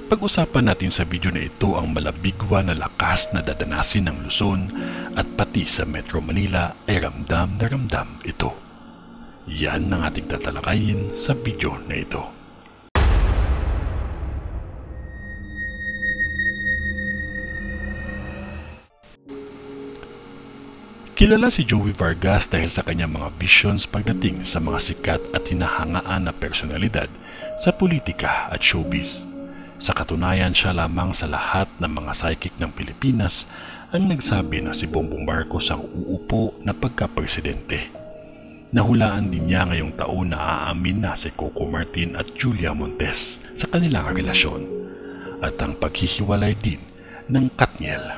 Pag-usapan natin sa video na ito ang malabigwa na lakas na dadanasin ng Luzon at pati sa Metro Manila ay ramdam na ramdam ito. Yan ang ating tatalakayin sa video na ito. Kilala si Joey Vargas dahil sa kanyang mga visions pagdating sa mga sikat at hinahangaan na personalidad sa politika at showbiz. Sa katunayan, siya lamang sa lahat ng mga psychic ng Pilipinas ang nagsabi na si Bongbong Marcos ang uupo na pagka-presidente. Nahulaan din niya ngayong taon na aamin na si Coco Martin at Julia Montes sa kanilang relasyon at ang paghihiwalay din ng Katniel.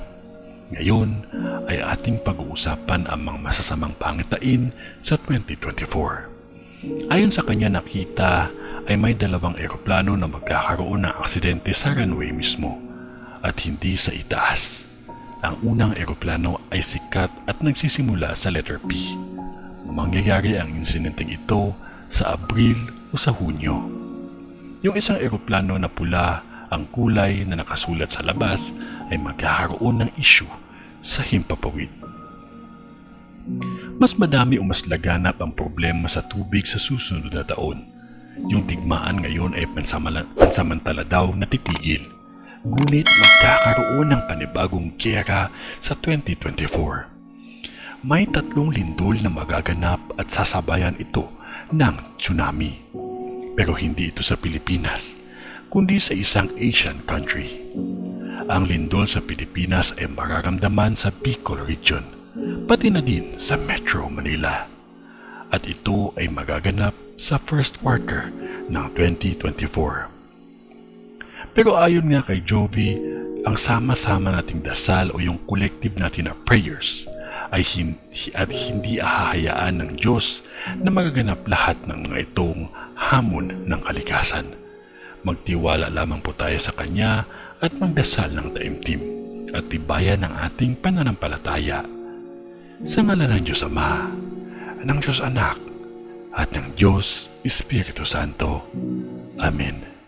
Ngayon ay ating pag-uusapan ang mga masasamang pangitain sa 2024. Ayon sa kanya nakita ay may dalawang eroplano na magkakaroon ng aksidente sa runway mismo at hindi sa itaas. Ang unang eroplano ay sikat at nagsisimula sa letter P. Mangyayari ang insidenteng ito sa Abril o sa Hunyo. Yung isang eroplano na pula ang kulay na nakasulat sa labas ay magkakaroon ng issue sa himpapawid. Mas madami o mas laganap ang problema sa tubig sa susunod na taon. Yung digmaan ngayon ay pansamantala daw na titigil. Ngunit magkakaroon ng panibagong giyera sa 2024. May 3 lindol na magaganap at sasabayan ito ng tsunami. Pero hindi ito sa Pilipinas, kundi sa isang Asian country. Ang lindol sa Pilipinas ay mararamdaman sa Bicol region, pati na din sa Metro Manila. At ito ay magaganap sa first quarter ng 2024. Pero ayon nga kay Jovi, ang sama-sama nating dasal o yung collective natin na prayers ay hindi ahahayaan ng Diyos na magaganap lahat ng mga itong hamon ng kalikasan. Magtiwala lamang po tayo sa Kanya at magdasal ng taimtim at tibayan ng ating pananampalataya. Sa ngalan ng Diyos Ama, ng Diyos Anak, at ng Diyos Espiritu Santo. Amen.